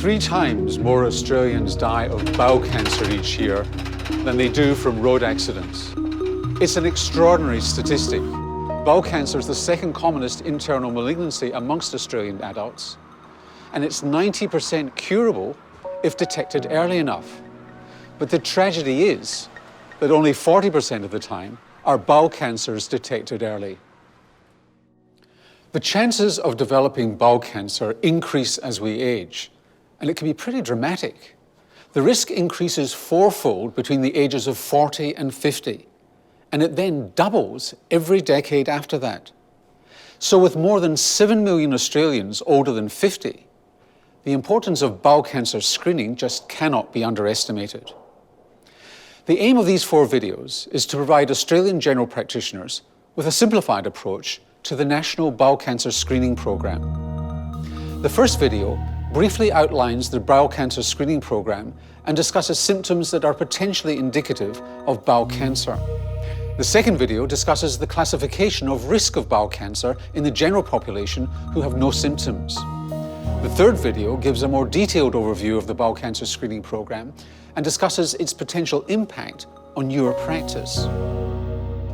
3 times more Australians die of bowel cancer each year than they do from road accidents. It's an extraordinary statistic. Bowel cancer is the second commonest internal malignancy amongst Australian adults, and it's 90% curable if detected early enough. But the tragedy is that only 40% of the time are bowel cancers detected early. The chances of developing bowel cancer increase as we age, and it can be pretty dramatic. The risk increases 4-fold between the ages of 40 and 50, and it then doubles every decade after that. So with more than 7 million Australians older than 50, the importance of bowel cancer screening just cannot be underestimated. The aim of these 4 videos is to provide Australian general practitioners with a simplified approach to the National Bowel Cancer Screening Programme. The first video briefly outlines the bowel cancer screening programme and discusses symptoms that are potentially indicative of bowel cancer. The second video discusses the classification of risk of bowel cancer in the general population who have no symptoms. The third video gives a more detailed overview of the bowel cancer screening programme and discusses its potential impact on your practice.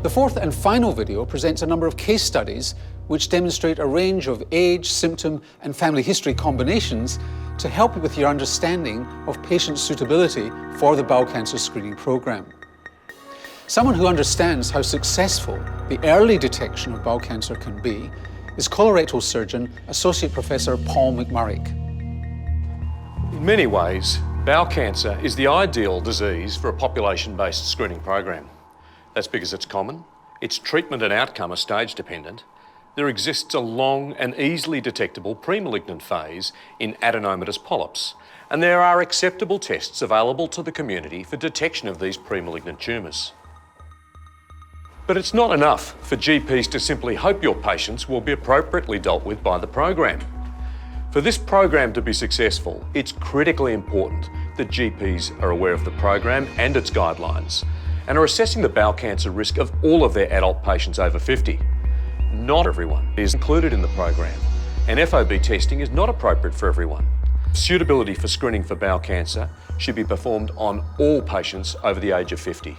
The fourth and final video presents a number of case studies which demonstrate a range of age, symptom, and family history combinations to help with your understanding of patient suitability for the bowel cancer screening program. Someone who understands how successful the early detection of bowel cancer can be is colorectal surgeon, Associate Professor Paul McMurrick. In many ways, bowel cancer is the ideal disease for a population-based screening program. That's because it's common, its treatment and outcome are stage dependent, there exists a long and easily detectable pre-malignant phase in adenomatous polyps, and there are acceptable tests available to the community for detection of these pre-malignant tumours. But it's not enough for GPs to simply hope your patients will be appropriately dealt with by the program. For this program to be successful, it's critically important that GPs are aware of the program and its guidelines and are assessing the bowel cancer risk of all of their adult patients over 50. Not everyone is included in the program, and FOB testing is not appropriate for everyone. Suitability for screening for bowel cancer should be performed on all patients over the age of 50.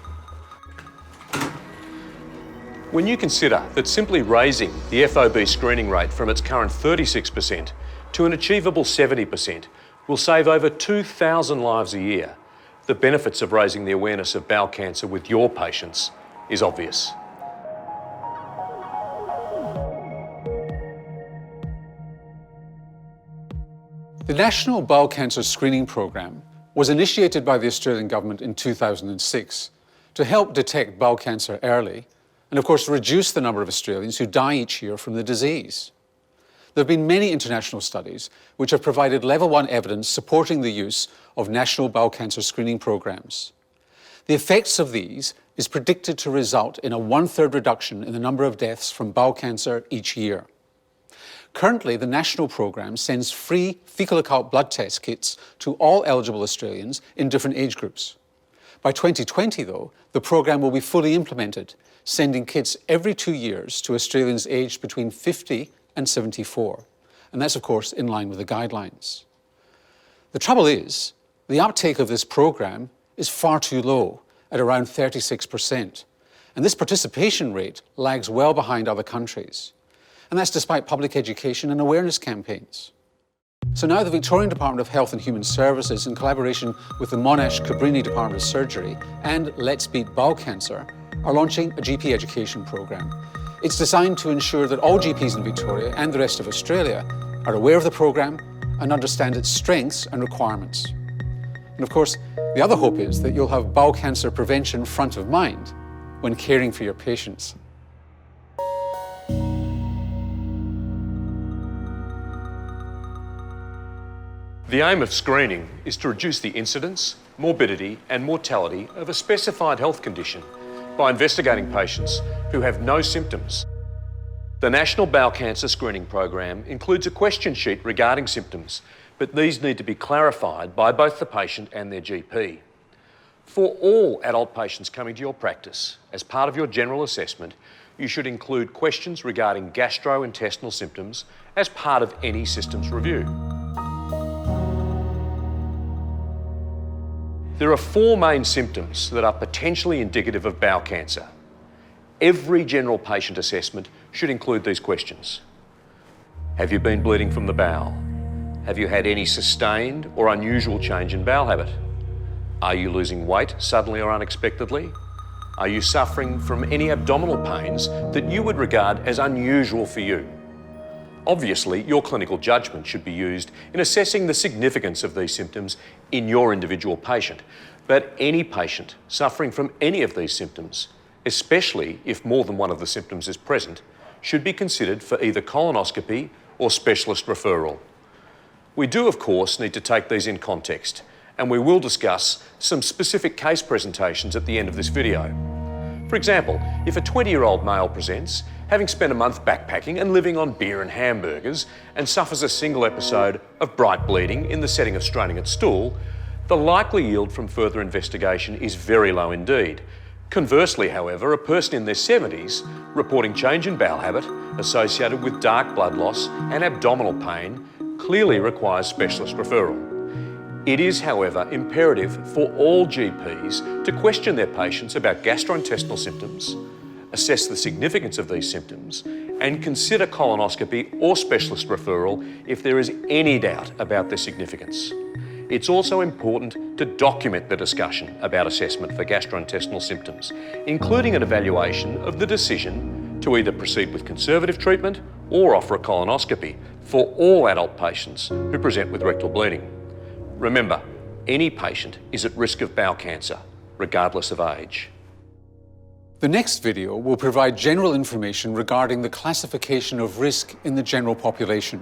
When you consider that simply raising the FOB screening rate from its current 36% to an achievable 70% will save over 2,000 lives a year, the benefits of raising the awareness of bowel cancer with your patients is obvious. The National Bowel Cancer Screening Programme was initiated by the Australian Government in 2006 to help detect bowel cancer early and, of course, reduce the number of Australians who die each year from the disease. There have been many international studies which have provided level 1 evidence supporting the use of national bowel cancer screening programs. The effects of these is predicted to result in a 1/3 reduction in the number of deaths from bowel cancer each year. Currently, the national program sends free fecal occult blood test kits to all eligible Australians in different age groups. By 2020, though, the program will be fully implemented, sending kits every 2 years to Australians aged between 50 and 74. And that's, of course, in line with the guidelines. The trouble is, the uptake of this program is far too low, at around 36%. And this participation rate lags well behind other countries. And that's despite public education and awareness campaigns. So now the Victorian Department of Health and Human Services, in collaboration with the Monash Cabrini Department of Surgery and Let's Beat Bowel Cancer, are launching a GP education program. It's designed to ensure that all GPs in Victoria and the rest of Australia are aware of the program and understand its strengths and requirements. And of course, the other hope is that you'll have bowel cancer prevention front of mind when caring for your patients. The aim of screening is to reduce the incidence, morbidity and mortality of a specified health condition by investigating patients who have no symptoms. The National Bowel Cancer Screening Program includes a question sheet regarding symptoms, but these need to be clarified by both the patient and their GP. For all adult patients coming to your practice, as part of your general assessment, you should include questions regarding gastrointestinal symptoms as part of any systems review. There are 4 main symptoms that are potentially indicative of bowel cancer. Every general patient assessment should include these questions. Have you been bleeding from the bowel? Have you had any sustained or unusual change in bowel habit? Are you losing weight suddenly or unexpectedly? Are you suffering from any abdominal pains that you would regard as unusual for you? Obviously, your clinical judgment should be used in assessing the significance of these symptoms in your individual patient. But any patient suffering from any of these symptoms, especially if more than one of the symptoms is present, should be considered for either colonoscopy or specialist referral. We do, of course, need to take these in context, and we will discuss some specific case presentations at the end of this video. For example, if a 20-year-old male presents, having spent a month backpacking and living on beer and hamburgers, and suffers a single episode of bright bleeding in the setting of straining at stool, the likely yield from further investigation is very low indeed. Conversely, however, a person in their 70s reporting change in bowel habit associated with dark blood loss and abdominal pain clearly requires specialist referral. It is, however, imperative for all GPs to question their patients about gastrointestinal symptoms, assess the significance of these symptoms, and consider colonoscopy or specialist referral if there is any doubt about their significance. It's also important to document the discussion about assessment for gastrointestinal symptoms, including an evaluation of the decision to either proceed with conservative treatment or offer a colonoscopy for all adult patients who present with rectal bleeding. Remember, any patient is at risk of bowel cancer, regardless of age. The next video will provide general information regarding the classification of risk in the general population.